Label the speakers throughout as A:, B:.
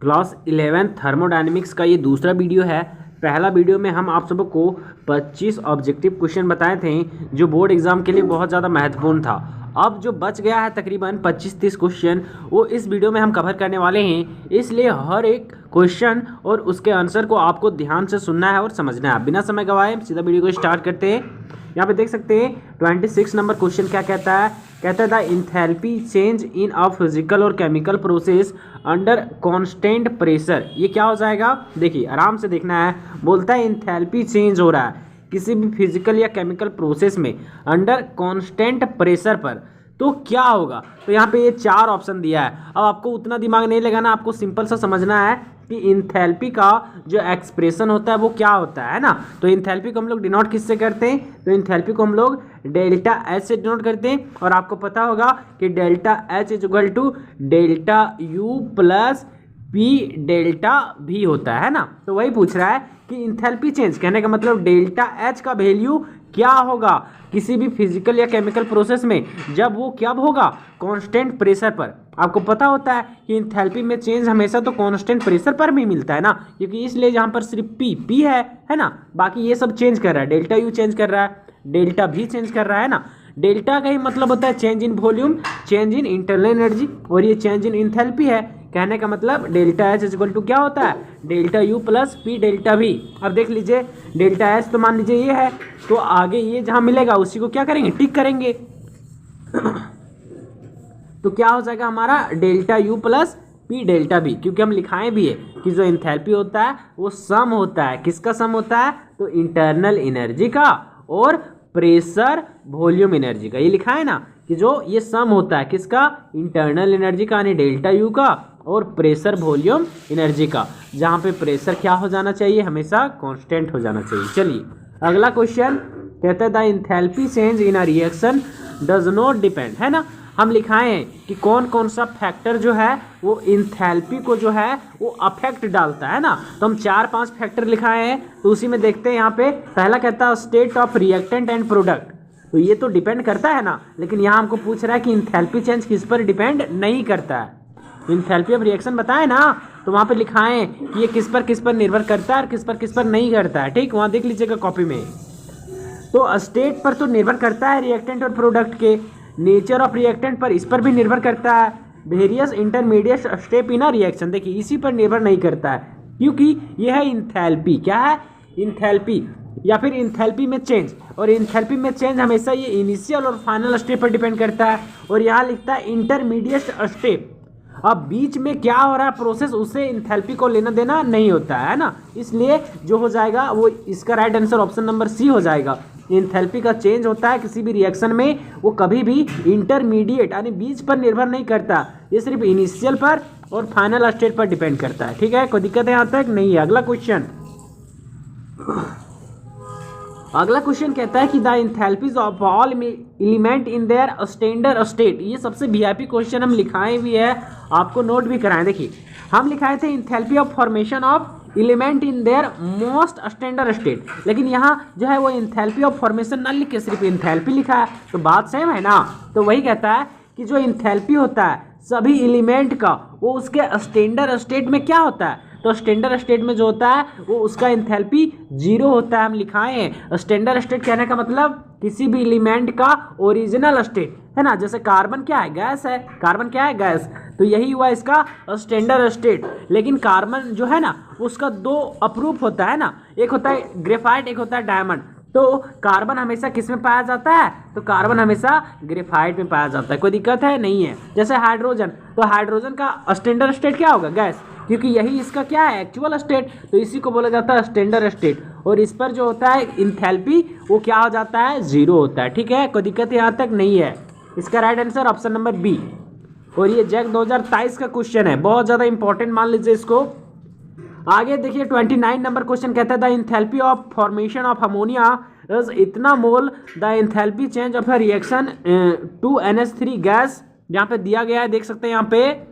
A: Class 11 thermodynamics का ये दूसरा वीडियो है। पहला वीडियो में हम आप सबको 25 ऑब्जेक्टिव क्वेश्चन बताए थे जो बोर्ड एग्जाम के लिए बहुत ज़्यादा महत्वपूर्ण था। अब जो बच गया है तकरीबन 25-30 क्वेश्चन वो इस वीडियो में हम कवर करने वाले हैं, इसलिए हर एक क्वेश्चन और उसके आंसर को आपको ध्यान से सुनना है और समझना है। बिना समय गवाए सीधा वीडियो को स्टार्ट करते हैं। यहाँ पे देख सकते हैं 26 नंबर क्वेश्चन क्या कहता है। कहता है the enthalpy change in a physical और chemical process under constant pressure. ये क्या हो जाएगा, देखिए आराम से देखना है। बोलता है इंथैल्पी चेंज हो रहा है किसी भी फिजिकल या केमिकल प्रोसेस में अंडर कांस्टेंट प्रेशर पर, तो क्या होगा। तो यहाँ पे ये 4 ऑप्शन दिया है। अब आपको उतना दिमाग नहीं लगाना, आपको सिंपल सा समझना है कि इंथैल्पी का जो एक्सप्रेशन होता है वो क्या होता है ना। तो इंथैल्पी को हम लोग डिनोट किससे करते हैं, तो इंथैल्पी को हम लोग डेल्टा एच से डिनोट करते हैं। और आपको पता होगा कि delta H is equal to delta U plus P delta भी होता है ना। तो वही पूछ रहा है कि इंथैल्पी चेंज, कहने का मतलब डेल्टा एच का वैल्यू क्या होगा किसी भी फिजिकल या केमिकल प्रोसेस में, जब वो कब होगा, कांस्टेंट प्रेशर पर। आपको पता होता है कि इंथैल्पी में चेंज हमेशा तो कांस्टेंट प्रेशर पर भी मिलता है ना, क्योंकि इसलिए यहाँ पर सिर्फ पी है ना। बाकी ये सब चेंज कर रहा है, डेल्टा यू चेंज कर रहा है, डेल्टा भी चेंज कर रहा है ना। डेल्टा का ही मतलब होता है change in volume, change in internal energy, और ये चेंज इन इंथैल्पी है। कहने का मतलब delta H is equal to क्या होता है, delta U plus P delta V. अब देख लीजिए डेल्टा एच तो मान लीजिए ये है, तो आगे ये जहां मिलेगा उसी को क्या करेंगे, टिक करेंगे। तो क्या हो जाएगा हमारा delta U plus P delta B, क्योंकि हम लिखाए भी है कि जो इंथैल्पी होता है वो सम होता है, किसका सम होता है, तो इंटरनल एनर्जी का और प्रेशर वॉल्यूम एनर्जी का। ये लिखा है ना कि जो ये सम होता है किसका, इंटरनल एनर्जी का यानी डेल्टा यू का और प्रेशर वॉल्यूम एनर्जी का, जहाँ पे प्रेशर क्या हो जाना चाहिए, हमेशा कांस्टेंट हो जाना चाहिए। चलिए अगला क्वेश्चन कहता है the enthalpy change in a reaction does not depend, है ना। हम लिखाए हैं कि कौन कौन सा फैक्टर जो है वो इंथैल्पी को जो है वो अफेक्ट डालता है ना। तो हम 4-5 फैक्टर लिखाए हैं, तो उसी में देखते हैं। यहाँ पे पहला कहता है state of reactant and product, तो ये तो डिपेंड करता है ना, लेकिन यहाँ हमको पूछ रहा है कि इंथैल्पी चेंज किस पर डिपेंड नहीं करता है। इंथैल्पी ऑफ रिएक्शन बताए ना, तो वहाँ पे लिखाएं कि ये किस पर निर्भर करता है और किस पर नहीं करता है। ठीक, वहाँ देख लीजिएगा कॉपी में। तो स्टेट पर तो निर्भर करता है रिएक्टेंट और प्रोडक्ट के, नेचर ऑफ रिएक्टेंट पर इस पर भी निर्भर करता है, various intermediate step in a reaction, देखिए इसी पर निर्भर नहीं करता है, क्योंकि यह है इंथैल्पी। क्या है, इंथैल्पी या फिर इंथैल्पी में चेंज। और इंथैल्पी में चेंज हमेशा ये इनिशियल और फाइनल स्टेप पर डिपेंड करता है। और यहाँ लिखता है इंटरमीडिएट स्टेप, अब बीच में क्या हो रहा है प्रोसेस, उससे इंथैल्पी को लेना देना नहीं होता है ना। इसलिए जो हो जाएगा वो इसका right answer option number C हो जाएगा। इंथैल्पी का चेंज होता है किसी भी रिएक्शन में, वो कभी भी इंटरमीडिएट यानी बीच पर निर्भर नहीं करता, ये सिर्फ इनिशियल पर और फाइनल स्टेट पर डिपेंड करता है। ठीक है, कोई दिक्कत है यहाँ तक नहीं है। अगला क्वेश्चन कहता है कि the enthalpies of all element in their standard state. ये सबसे वीआईपी क्वेश्चन हम लिखाए भी है, आपको नोट भी कराएं। देखिए हम लिखाए थे enthalpy of formation of element in their most standard state, लेकिन यहाँ जो है वो इंथैल्पी ऑफ फॉर्मेशन ना लिख के सिर्फ इंथैल्पी लिखा है, तो बात सेम है ना। तो वही कहता है कि जो इंथैल्पी होता है सभी एलिमेंट का, वो उसके स्टैंडर्ड स्टेट में क्या होता है, तो स्टैंडर्ड स्टेट में जो होता है वो उसका इंथैल्पी 0 होता है। हम लिखाए हैं स्टैंडर्ड स्टेट, कहने का मतलब किसी भी एलिमेंट का ओरिजिनल स्टेट, है ना। जैसे कार्बन क्या है, गैस है, कार्बन क्या है, गैस, तो यही हुआ इसका स्टैंडर्ड स्टेट। लेकिन कार्बन जो है ना उसका 2 अप्रूफ होता है ना, एक होता है ग्रेफाइट, एक होता है डायमंड। तो कार्बन हमेशा किस में पाया जाता है, तो कार्बन हमेशा ग्रेफाइट में पाया जाता है। कोई दिक्कत है नहीं है। जैसे हाइड्रोजन, तो हाइड्रोजन का स्टैंडर्ड स्टेट क्या होगा, गैस, क्योंकि यही इसका क्या है, एक्चुअल स्टेट, तो इसी को बोला जाता है स्टैंडर्ड स्टेट। और इस पर जो होता है इंथैल्पी वो क्या हो जाता है, 0 होता है। ठीक है, कोई दिक्कत यहाँ तक नहीं है। इसका right answer option number B. और ये जैक 2023 का क्वेश्चन है, बहुत ज़्यादा इंपॉर्टेंट, मान लीजिए इसको। आगे देखिए 29 नंबर क्वेश्चन कहता है the enthalpy of formation of ammonia is इतना mole, the enthalpy change of a reaction 2NH3 gas, जहाँ पे दिया गया है देख सकते हैं यहाँ पे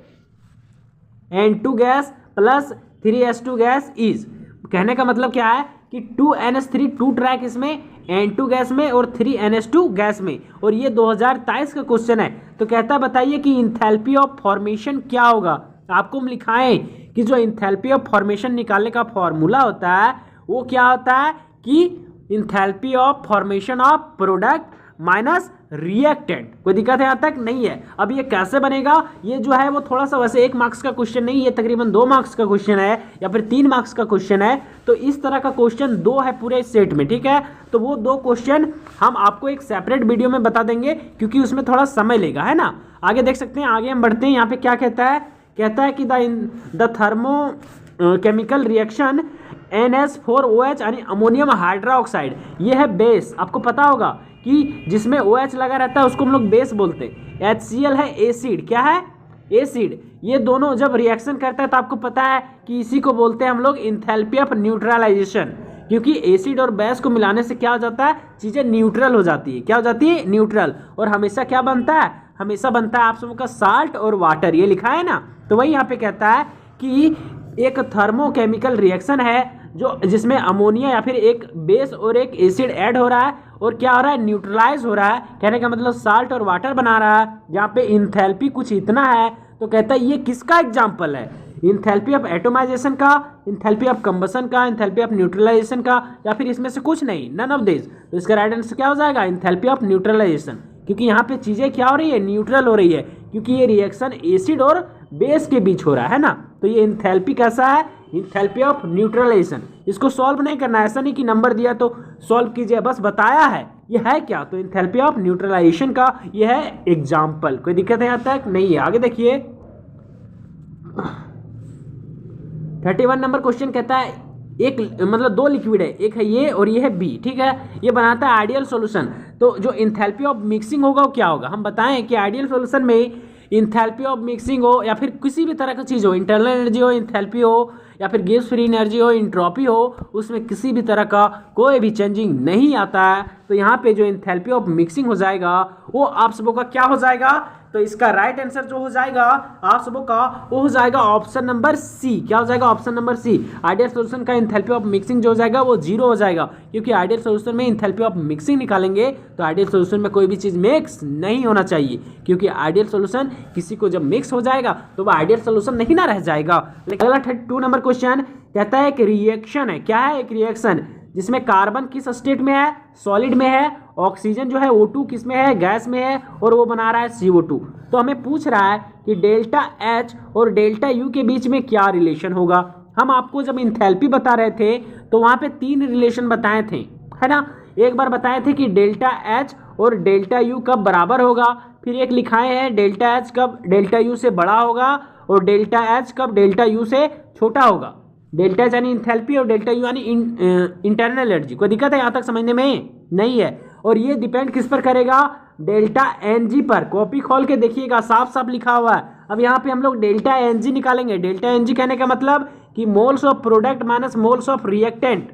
A: N2 gas plus 3H2 gas is. कहने का मतलब क्या है कि 2NH3 2 ट्रैक इसमें, N2 गैस में और 3NH2 गैस में। और ये 2023 का क्वेश्चन है। तो कहता है बताइए कि इंथैल्पी ऑफ फॉर्मेशन क्या होगा। आपको हम लिखाएं कि जो इंथैल्पी ऑफ फॉर्मेशन निकालने का फॉर्मूला होता है वो क्या होता है कि enthalpy of formation of product minus reactant. कोई दिक्कत है यहाँ तक? नहीं है। अब ये कैसे बनेगा, ये जो है वो थोड़ा सा वैसे 1 मार्क्स का क्वेश्चन नहीं, ये तकरीबन 2 मार्क्स का क्वेश्चन है या फिर 3 मार्क्स का क्वेश्चन है। तो इस तरह का क्वेश्चन 2 है पूरे सेट में, ठीक है। तो वो 2 क्वेश्चन हम आपको एक सेपरेट वीडियो में बता देंगे क्योंकि उसमें थोड़ा समय लेगा, है ना। आगे देख सकते हैं, आगे हम बढ़ते हैं। यहाँ पे क्या कहता है कि the thermo chemical reaction NH4OH यानी अमोनियम हाइड्रोक्साइड, ये है बेस। आपको पता होगा कि जिसमें OH लगा रहता है उसको हम लोग बेस बोलते हैं। HCl है एसिड, क्या है? एसिड। ये दोनों जब रिएक्शन करता है तो आपको पता है कि इसी को बोलते हैं हम लोग इंथैल्पी ऑफ न्यूट्रलाइजेशन, क्योंकि एसिड और बेस को मिलाने से क्या हो जाता है, चीज़ें न्यूट्रल हो जाती है। क्या हो जाती है? न्यूट्रल। और हमेशा क्या बनता है? हमेशा बनता है आप सबका साल्ट और वाटर, ये लिखा है ना। तो वही यहाँ पे कहता है कि एक थर्मोकेमिकल रिएक्शन है जो जिसमें अमोनिया या फिर एक बेस और एक एसिड ऐड हो रहा है और क्या हो रहा है, न्यूट्रलाइज हो रहा है। कहने का मतलब साल्ट और वाटर बना रहा है, जहाँ पे इंथैल्पी कुछ इतना है। तो कहता है ये किसका एग्जाम्पल है, इंथैल्पी ऑफ एटोमाइजेशन का, इंथैल्पी ऑफ कंबसन का, इंथैल्पी ऑफ न्यूट्रलाइजेशन का, या फिर इसमें से कुछ नहीं, नन ऑफ दिस। तो इसका राइट आंसर क्या हो जाएगा, इंथैल्पी ऑफ न्यूट्रलाइजेशन, क्योंकि यहाँ पे चीज़ें क्या हो रही है, न्यूट्रल हो रही है, क्योंकि ये रिएक्शन एसिड और बेस के बीच हो रहा है ना। तो ये इंथैल्पी कैसा है, इंथैल्पी ऑफ न्यूट्रलाइजेशन। इसको सॉल्व नहीं करना है, ऐसा नहीं कि नंबर दिया तो सॉल्व कीजिए, बस बताया है ये है क्या, तो इंथैल्पी ऑफ न्यूट्रलाइजेशन का ये है एग्जाम्पल। कोई दिक्कत है यहाँ तक? नहीं है। आगे देखिए 31 नंबर क्वेश्चन कहता है एक मतलब 2 लिक्विड है, एक है ये और ये है बी, ठीक है। ये बनाता है आइडियल सॉल्यूशन। तो जो इंथैल्पी ऑफ मिक्सिंग होगा वो क्या होगा, हम बताएं कि आइडियल सॉल्यूशन में इंथैल्पी ऑफ मिक्सिंग हो या फिर किसी भी तरह की चीज़ हो, इंटरनल एनर्जी हो, इंथैल्पी हो, या फिर गैस फ्री एनर्जी हो, इंट्रोपी हो, उसमें किसी भी तरह का कोई भी चेंजिंग नहीं आता है। तो यहाँ पे जो इंथैल्पी ऑफ मिक्सिंग हो जाएगा वो आप सबों का क्या हो जाएगा, तो इसका राइट आंसर जो हो जाएगा आप सबों का वो हो जाएगा ऑप्शन नंबर सी। क्या हो जाएगा, option number C. Ideal solution का इंथैल्पी ऑफ मिक्सिंग जो हो जाएगा वो 0 हो जाएगा, क्योंकि आइडियल सॉल्यूशन में इंथैल्पी ऑफ मिक्सिंग निकालेंगे तो आइडियल सॉल्यूशन में कोई भी चीज़ मिक्स नहीं होना चाहिए, क्योंकि आइडियल सॉल्यूशन किसी को जब मिक्स हो जाएगा तो वो आइडियल सॉल्यूशन नहीं ना रह जाएगा। अगला 32 नंबर क्वेश्चन कहता है एक रिएक्शन है, क्या है, एक रिएक्शन जिसमें कार्बन किस स्टेट में है, सॉलिड में है, ऑक्सीजन जो है O2 किस में है, गैस में है, और वो बना रहा है CO2। तो हमें पूछ रहा है कि डेल्टा H और डेल्टा U के बीच में क्या रिलेशन होगा। हम आपको जब इंथैल्पी बता रहे थे तो वहाँ पे 3 रिलेशन बताए थे, है ना। एक बार बताए थे कि डेल्टा H और डेल्टा U कब बराबर होगा, फिर एक लिखाए हैं डेल्टा H कब डेल्टा U से बड़ा होगा और डेल्टा H कब डेल्टा U से छोटा होगा। डेल्टा H यानी इंथैल्पी और डेल्टा U यानी इंटरनल एनर्जी। कोई दिक्कत है यहाँ तक समझने में? नहीं है। और ये डिपेंड किस पर करेगा, डेल्टा NG पर। कॉपी खोल के देखिएगा, साफ साफ लिखा हुआ है। अब यहाँ पे हम लोग डेल्टा NG निकालेंगे। डेल्टा NG कहने का मतलब कि moles of product minus moles of reactant,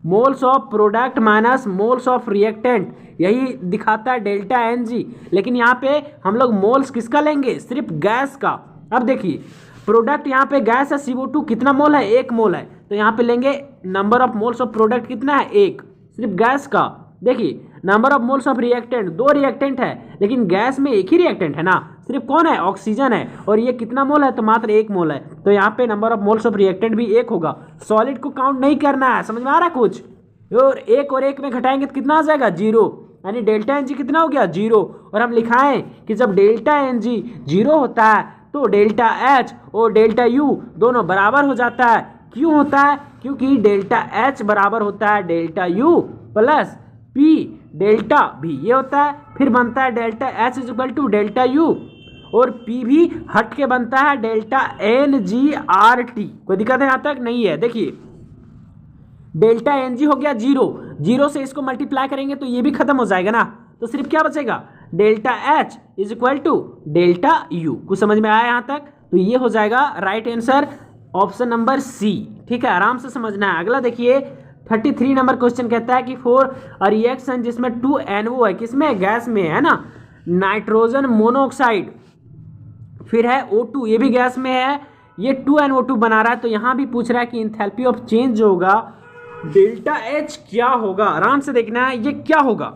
A: moles of product minus moles of reactant, यही दिखाता है डेल्टा NG। लेकिन यहाँ पे हम लोग मोल्स किसका लेंगे, सिर्फ गैस का। अब देखिए प्रोडक्ट यहाँ पे गैस है CO2, कितना मोल है, 1 मोल है। तो यहाँ पे लेंगे number of moles of product कितना है, 1, सिर्फ गैस का। देखिए number of moles of reactant, 2 reactant है, लेकिन गैस में एक ही रिएक्टेंट है ना, सिर्फ कौन है, ऑक्सीजन है, और ये कितना मोल है, तो मात्र 1 मोल है। तो यहाँ पे number of moles of reactant भी 1 होगा। सॉलिड को काउंट नहीं करना है, समझ में आ रहा है कुछ। और 1 और 1 में घटाएंगे तो कितना आ जाएगा, 0, यानी डेल्टा NG कितना हो गया, 0। और हम लिखाएं कि जब डेल्टा NG 0 होता है तो डेल्टा H और डेल्टा U दोनों बराबर हो जाता है। क्यों होता है, क्योंकि डेल्टा H बराबर होता है delta U plus P delta V, ये होता है। फिर बनता है delta H is equal to delta U, और P भी हट के बनता है डेल्टा NGRT। कोई दिक्कत है यहाँ तक? नहीं है। देखिए डेल्टा NG हो गया 0, 0 से इसको मल्टीप्लाई करेंगे तो ये भी खत्म हो जाएगा ना, तो सिर्फ क्या बचेगा, delta H is equal to delta U। कुछ समझ में आया यहाँ तक? तो ये हो जाएगा right answer option number C, ठीक है, आराम से समझना है। अगला देखिए 33 नंबर क्वेश्चन कहता है कि फॉर अ रिएक्शन जिसमें 2NO है, किसमें, गैस में, है ना, नाइट्रोजन मोनोऑक्साइड, फिर है O2, ये भी गैस में है, ये 2NO2 बना रहा है। तो यहाँ भी पूछ रहा है कि इंथैल्पी ऑफ चेंज जो होगा डेल्टा H क्या होगा। आराम से देखना है ये क्या होगा,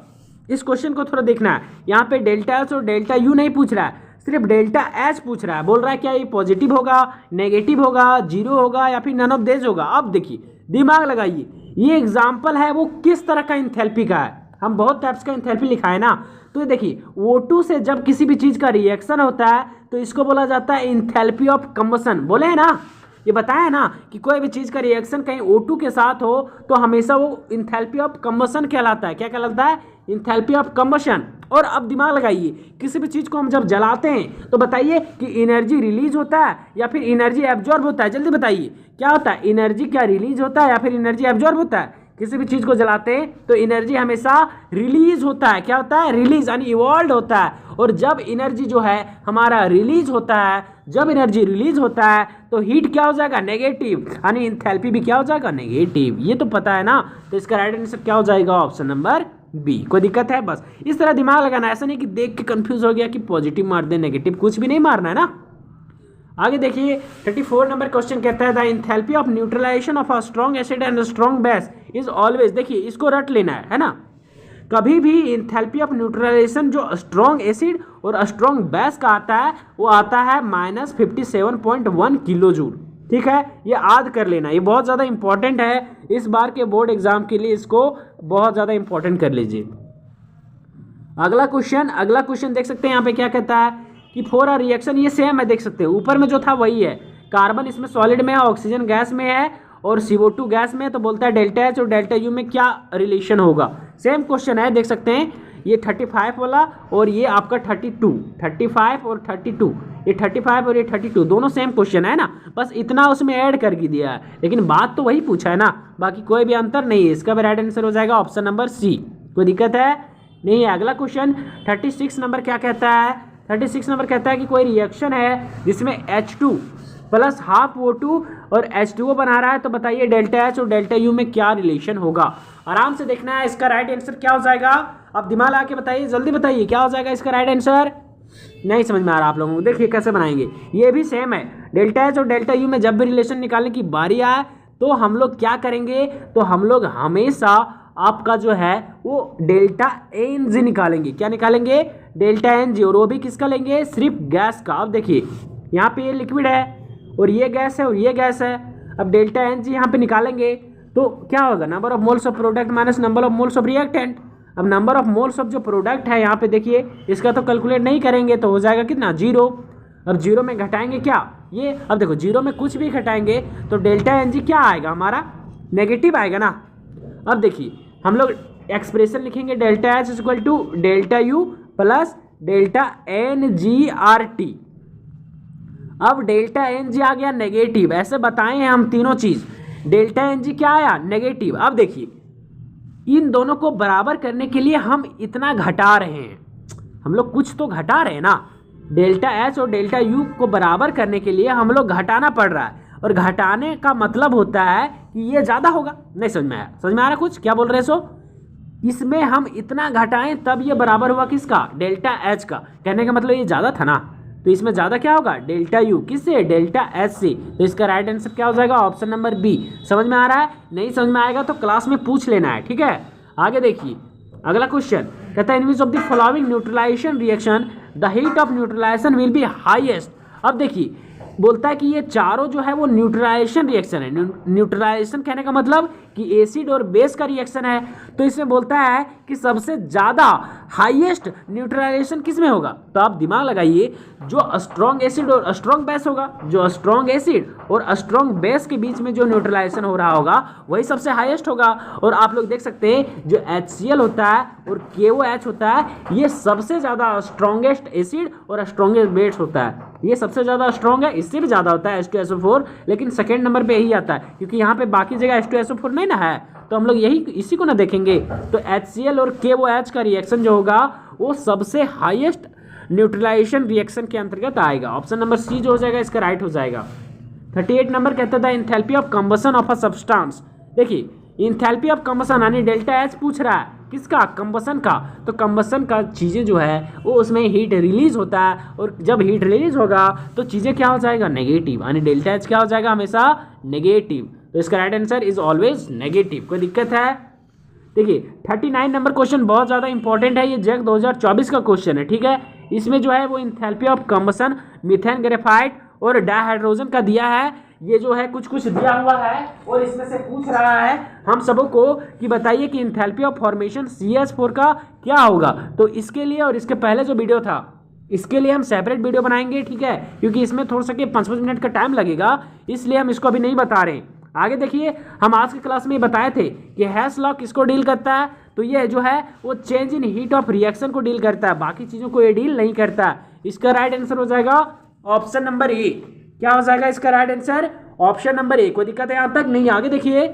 A: इस क्वेश्चन को थोड़ा देखना है। यहाँ पे डेल्टा H और डेल्टा U नहीं पूछ रहा है, सिर्फ डेल्टा एच पूछ रहा है, बोल रहा है क्या ये पॉजिटिव होगा, नेगेटिव होगा, जीरो होगा या फिर नन ऑफ दिस होगा। अब देखिए दिमाग लगाइए, ये एग्जाम्पल है वो किस तरह का इंथैल्पी का है। हम बहुत टाइप्स का इंथैल्पी लिखा है ना, तो ये देखिए O2 से जब किसी भी चीज़ का रिएक्शन होता है तो इसको बोला जाता है इंथैल्पी ऑफ कंबशन। बोले हैं ना, ये बताया ना कि कोई भी चीज़ का रिएक्शन कहीं O2 के साथ हो तो हमेशा वो इंथैल्पी ऑफ कंबशन कहलाता है। क्या कहलाता है? Enthalpy of combustion. और अब दिमाग लगाइए, किसी भी चीज़ को हम जब जलाते हैं तो बताइए कि एनर्जी रिलीज होता है या फिर एनर्जी एब्जॉर्ब होता है। जल्दी बताइए क्या होता है, एनर्जी क्या रिलीज होता है या फिर एनर्जी एब्जॉर्ब होता है? किसी भी चीज़ को जलाते हैं तो एनर्जी हमेशा रिलीज होता है। क्या होता है? रिलीज, यानी इवॉल्व होता है। और जब एनर्जी जो है हमारा रिलीज होता है, जब एनर्जी रिलीज होता है तो हीट क्या हो जाएगा? नेगेटिव, यानी इंथैल्पी भी क्या हो जाएगा? नेगेटिव। ये तो पता है ना, तो इसका राइट आंसर क्या हो जाएगा? Option number B. कोई दिक्कत है? बस इस तरह दिमाग लगाना, ऐसा नहीं कि देख के कंफ्यूज हो गया कि पॉजिटिव मार दे नेगेटिव, कुछ भी नहीं मारना है ना। आगे देखिए 34 नंबर क्वेश्चन कहता है the enthalpy of neutralisation of a strong acid and strong base is always, देखिए इसको रट लेना है ना, कभी भी इंथैल्पी ऑफ न्यूट्रलाइजेशन जो स्ट्रॉन्ग एसिड और स्ट्रॉन्ग बेस का आता है वो आता है -57.1 किलो जूल। ठीक है, ये याद कर लेना, ये बहुत ज़्यादा इंपॉर्टेंट है इस बार के बोर्ड एग्जाम के लिए, इसको बहुत ज़्यादा इंपॉर्टेंट कर लीजिए। अगला क्वेश्चन देख सकते हैं यहाँ पे क्या कहता है कि फॉर अ रिएक्शन, ये सेम है, देख सकते हैं ऊपर में जो था वही है, कार्बन इसमें सॉलिड में है, ऑक्सीजन गैस में है और CO2 गैस में, तो बोलता है डेल्टा एच और डेल्टा यू में क्या रिलेशन होगा। सेम क्वेश्चन है, देख सकते हैं ये 35 वाला और ये आपका 35 और 32, ये 35 और ये 32 दोनों सेम क्वेश्चन है ना, बस इतना उसमें ऐड कर दिया है, लेकिन बात तो वही पूछा है ना, बाकी कोई भी अंतर नहीं है। इसका भी राइट आंसर हो जाएगा ऑप्शन नंबर सी। कोई दिक्कत है? नहीं है। अगला क्वेश्चन 36 नंबर क्या कहता है? 36 नंबर कहता है कि कोई रिएक्शन है जिसमें H2 प्लस हाफ O2 और H2O बना रहा है, तो बताइए डेल्टा एच और डेल्टा यू में क्या रिलेशन होगा। आराम से देखना है, इसका राइट आंसर क्या हो जाएगा। आप दिमाग लगा के बताइए, जल्दी बताइए क्या हो जाएगा इसका राइट आंसर। नहीं समझ में आ रहा आप लोगों को? देखिए कैसे बनाएंगे, ये भी सेम है, डेल्टा एच और डेल्टा यू में जब भी रिलेशन निकालने की बारी आए तो हम लोग क्या करेंगे, तो हम लोग हमेशा आपका जो है वो डेल्टा एन निकालेंगे। क्या निकालेंगे? डेल्टा एन, और वो भी किसका लेंगे? सिर्फ गैस का। अब देखिए यहाँ पे ये लिक्विड है और ये गैस है और ये गैस है, अब डेल्टा एन यहाँ पे निकालेंगे तो क्या होगा? Number of moles of product minus number of moles of reactant. अब नंबर ऑफ मोल्स ऑफ जो प्रोडक्ट है यहाँ पे देखिए, इसका तो कैलकुलेट नहीं करेंगे तो हो जाएगा कितना? 0। अब 0 में घटाएंगे क्या? ये अब देखो 0 में कुछ भी घटाएंगे तो डेल्टा एन क्या आएगा हमारा? नेगेटिव आएगा ना। अब देखिए हम लोग एक्सप्रेशन लिखेंगे, delta H equal to delta U plus delta N G R T. अब डेल्टा एन जी आ गया नेगेटिव, ऐसे बताएं हम तीनों चीज। डेल्टा एन जी क्या आया? नेगेटिव। अब देखिए इन दोनों को बराबर करने के लिए हम इतना घटा रहे हैं, हम लोग कुछ तो घटा रहे हैं ना। डेल्टा एच और डेल्टा यू को बराबर करने के लिए हम लोग घटाना पड़ रहा है, और घटाने का मतलब होता है कि ये ज़्यादा होगा। नहीं समझ में आया? समझ में आ रहा कुछ? क्या बोल रहे सो? इसमें हम इतना घटाएं तब ये बराबर हुआ किसका? डेल्टा एच का। कहने का मतलब ये ज़्यादा था ना, तो इसमें ज़्यादा क्या होगा? Delta U. किससे? डेल्टा एच से। तो इसका राइट आंसर क्या हो जाएगा? Option number B. समझ में आ रहा है? नहीं समझ में आएगा तो क्लास में पूछ लेना है, ठीक है। आगे देखिए अगला क्वेश्चन कहता है in which of the following neutralization reaction the heat of neutralization will be highest. अब देखिए बोलता है कि ये चारों जो है वो न्यूट्रलाइजेशन रिएक्शन है। न्यूट्रलाइजेशन कहने का मतलब कि एसिड और बेस का रिएक्शन है, तो इसमें बोलता है कि सबसे ज़्यादा हाईएस्ट न्यूट्रलाइजेशन किस में होगा। तो आप दिमाग लगाइए, जो स्ट्रॉन्ग एसिड और स्ट्रॉन्ग बेस होगा, जो स्ट्रॉन्ग एसिड और स्ट्रॉन्ग बेस के बीच में जो न्यूट्रलाइजेशन हो रहा होगा वही सबसे हाईएस्ट होगा। और आप लोग देख सकते हैं जो HCl होता है और KOH होता है, ये सबसे ज़्यादा स्ट्रॉन्गेस्ट एसिड और स्ट्रॉन्गेस्ट बेस होता है, ये सबसे ज़्यादा स्ट्रॉन्ग है। इससे भी ज़्यादा होता है H2SO4, लेकिन सेकेंड नंबर पे यही आता है, क्योंकि यहाँ पे बाकी जगह H2SO4 नहीं ना है, तो हम लोग यही इसी को ना देखेंगे। तो HCl और KOH का रिएक्शन जो होगा वो सबसे हाईएस्ट न्यूट्रलाइजेशन रिएक्शन के अंतर्गत आएगा। ऑप्शन नंबर सी जो हो जाएगा इसका राइट हो जाएगा। 38 नंबर कहता था enthalpy of combustion of a substance. देखिए इंथैल्पी ऑफ कंबशन यानी डेल्टा एच पूछ रहा है किसका? कंबशन का। तो कंबशन का चीज़ें जो है वो उसमें हीट रिलीज होता है, और जब हीट रिलीज होगा तो चीज़ें क्या हो जाएगा? नेगेटिव, यानी डेल्टा एच क्या हो जाएगा? हमेशा नेगेटिव। तो इसका right answer is always negative. कोई दिक्कत है? देखिए 39 नंबर क्वेश्चन बहुत ज़्यादा इंपॉर्टेंट है, ये जैक 2024 का क्वेश्चन है, ठीक है। इसमें जो है वो enthalpy of combustion, methane, graphite और डायहाइड्रोजन का दिया है। ये जो है कुछ कुछ दिया हुआ है और इसमें से पूछ रहा है हम सबको कि बताइए कि इंथैल्पी ऑफ फॉर्मेशन CH4 का क्या होगा। तो इसके लिए और इसके पहले जो वीडियो था इसके लिए हम सेपरेट वीडियो बनाएंगे, ठीक है, क्योंकि इसमें थोड़ा सा 5-5 मिनट का टाइम लगेगा, इसलिए हम इसको अभी नहीं बता रहे हैं। आगे देखिए, हम आज की क्लास में बताए थे कि हैश लॉ किसको डील करता है, तो ये जो है वो change in heat of reaction को डील करता है, बाकी चीज़ों को ये डील नहीं करता। इसका राइट आंसर हो जाएगा ऑप्शन नंबर ए। क्या हो जाएगा इसका right answer? Option number A. कोई दिक्कत है यहाँ तक? नहीं। आगे देखिए,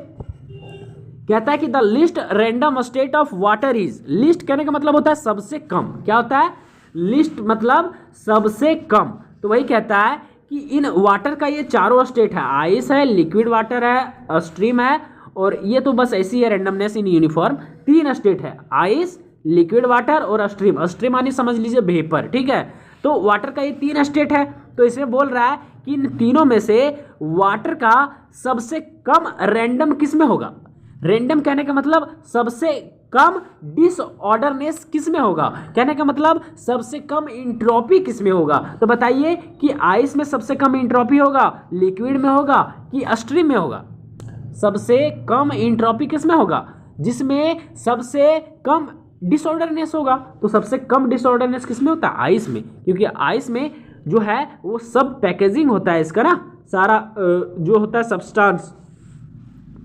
A: कहता है कि the list random state of water is, list कहने का मतलब होता है सबसे कम। क्या होता है? लिस्ट मतलब सबसे कम। तो वही कहता है कि इन वाटर का ये चारों स्टेट है, आइस है, लिक्विड वाटर है, स्ट्रीम है, और ये तो बस ऐसी है रैंडमनेस इन यूनिफॉर्म। 3 स्टेट है, आइस, लिक्विड वाटर और स्ट्रीम। स्ट्रीम यानी समझ लीजिए वेपर, ठीक है। तो वाटर का ये 3 स्टेट है, तो इसमें बोल रहा है कि इन तीनों में से वाटर का सबसे कम रैंडम किस में होगा। रैंडम कहने का मतलब सबसे कम डिसऑर्डरनेस किस में होगा, कहने का मतलब सबसे कम इंट्रोपी किस में होगा। तो बताइए कि आइस में सबसे कम इंट्रोपी होगा, लिक्विड में होगा कि स्ट्रीम में होगा। सबसे कम इंट्रोपी किस में होगा? जिसमें सबसे कम डिसऑर्डरनेस होगा। तो सबसे कम डिसऑर्डरनेस किस में होता है? आइस में, क्योंकि आइस में जो है वो सब पैकेजिंग होता है इसका ना, सारा जो होता है सब्सटेंस।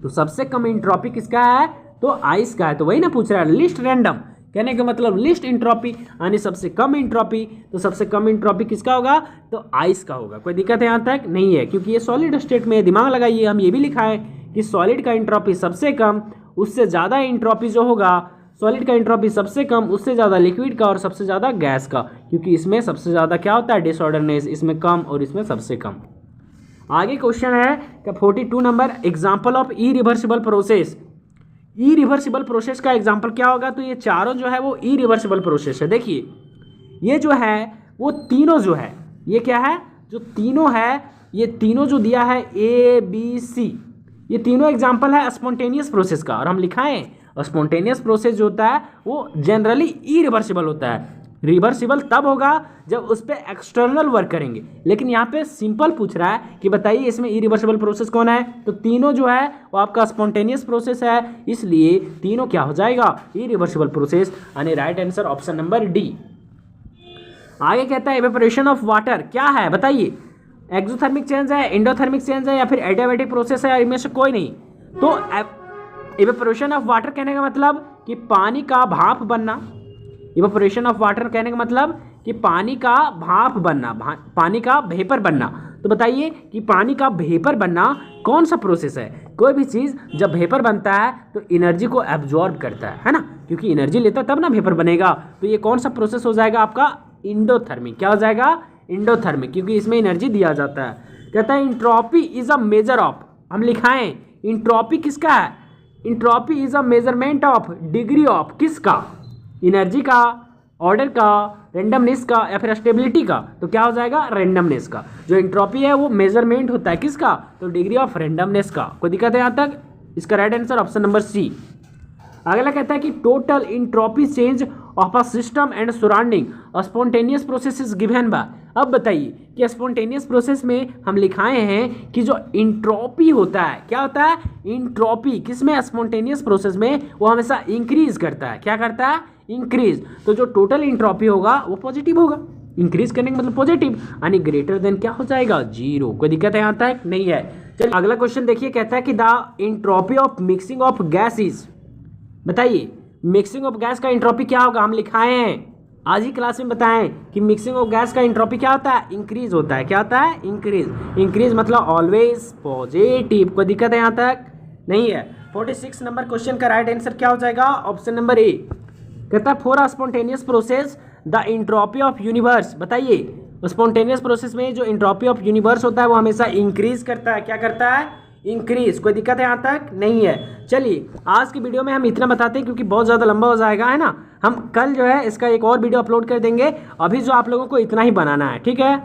A: तो सबसे कम इंट्रोपी किसका है? तो आइस का है। तो वही ना पूछ रहा है, लिस्ट रैंडम कहने का मतलब लिस्ट इंट्रोपी यानी सबसे कम इंट्रोपी। तो सबसे कम इंट्रोपी किसका होगा? तो आइस का होगा। कोई दिक्कत है यहाँ तक? नहीं है, क्योंकि ये सॉलिड स्टेट में। दिमाग लगाइए, हम ये भी लिखा है कि सॉलिड का इंट्रोपी सबसे कम, उससे ज़्यादा इंट्रोपी जो होगा, सॉलिड का इंट्रोपी सबसे कम, उससे ज़्यादा लिक्विड का और सबसे ज़्यादा गैस का, क्योंकि इसमें सबसे ज़्यादा क्या होता है? डिसऑर्डरनेस, इसमें कम और इसमें सबसे कम। आगे क्वेश्चन है कि 42 number, example of irreversible process. Irreversible process का एग्जाम्पल क्या होगा? तो ये चारों जो है वो इरिवर्सिबल प्रोसेस है। देखिए, ये जो है वो तीनों जो है, ये क्या है? जो तीनों है, ये तीनों जो दिया है ABC, ये तीनों एग्जाम्पल है स्पॉन्टेनियस प्रोसेस का। और हम लिखाएं स्पॉन्टेनियस प्रोसेस जो होता है वो जनरली इरिवर्सिबल होता है। रिवर्सिबल तब होगा जब उस पर एक्सटर्नल वर्क करेंगे, लेकिन यहाँ पे सिंपल पूछ रहा है कि बताइए इसमें इरिवर्सिबल प्रोसेस कौन है। तो तीनों जो है वो आपका स्पॉन्टेनियस प्रोसेस है, इसलिए तीनों क्या हो जाएगा? इरिवर्सिबल प्रोसेस, यानी right answer option number D. आगे कहता है इवेपोरेशन ऑफ वाटर क्या है, बताइए। एक्सोथर्मिक चेंज है, एंडोथर्मिक चेंज है, या फिर एडियाबैटिक प्रोसेस है, इनमें से कोई नहीं। तो इवेपोरेशन ऑफ वाटर कहने का मतलब कि पानी का भाप बनना। इवेपोरेशन ऑफ वाटर कहने का मतलब कि पानी का भाप बनना, पानी का वेपर बनना। तो बताइए कि पानी का वेपर बनना कौन सा प्रोसेस है? कोई भी चीज़ जब वेपर बनता है तो एनर्जी को एब्जॉर्ब करता है ना, क्योंकि एनर्जी लेता है तब ना वेपर बनेगा। तो ये कौन सा प्रोसेस हो जाएगा आपका? एंडोथर्मिक। क्या हो जाएगा? एंडोथर्मिक, क्योंकि इसमें एनर्जी दिया जाता है। कहता है entropy is a measure of, हम लिखाएं इंट्रोपी किसका है? Entropy is a measurement of degree of किसका? एनर्जी का, ऑर्डर का, रेंडमनेस का, या फिर स्टेबिलिटी का। तो क्या हो जाएगा? रेंडमनेस का। जो एंट्रोपी है वो मेजरमेंट होता है किसका? तो डिग्री ऑफ रेंडमनेस का। कोई दिक्कत है यहाँ तक? इसका right answer option number C. अगला कहता है कि total entropy change of a system and surrounding spontaneous process is given by. अब बताइए कि स्पॉन्टेनियस प्रोसेस में हम लिखाए हैं कि जो इंट्रोपी होता है, क्या होता है? इंट्रोपी किसमें? स्पॉन्टेनियस प्रोसेस में वो हमेशा इंक्रीज करता है। क्या करता है? इंक्रीज। तो जो टोटल इंट्रोपी होगा वो पॉजिटिव होगा। इंक्रीज करने का मतलब पॉजिटिव, यानी ग्रेटर देन क्या हो जाएगा? 0। कोई दिक्कत है यहाँ तक? नहीं है। चलिए अगला क्वेश्चन देखिए, कहता है कि the entropy of mixing of gas is, बताइए मिक्सिंग ऑफ गैस का इंट्रोपी क्या होगा? हम लिखाए हैं आज ही क्लास में बताएं कि मिक्सिंग ऑफ गैस का इंट्रोपी क्या होता है? इंक्रीज होता है। क्या होता है? इंक्रीज। इंक्रीज मतलब ऑलवेज पॉजिटिव। कोई दिक्कत है यहाँ तक? नहीं है। 46 नंबर क्वेश्चन का राइट आंसर क्या हो जाएगा? Option number A. कहता है for a spontaneous process the entropy of universe, बताइए स्पॉन्टेनियस प्रोसेस में जो इंट्रोपी ऑफ यूनिवर्स होता है वो हमेशा इंक्रीज करता है। क्या करता है? इंक्रीज। कोई दिक्कत है यहाँ तक? नहीं है। चलिए आज की वीडियो में हम इतना बताते हैं क्योंकि बहुत ज़्यादा लंबा हो जाएगा, है ना। हम कल जो है इसका एक और वीडियो अपलोड कर देंगे। अभी जो आप लोगों को इतना ही बनाना है, ठीक है।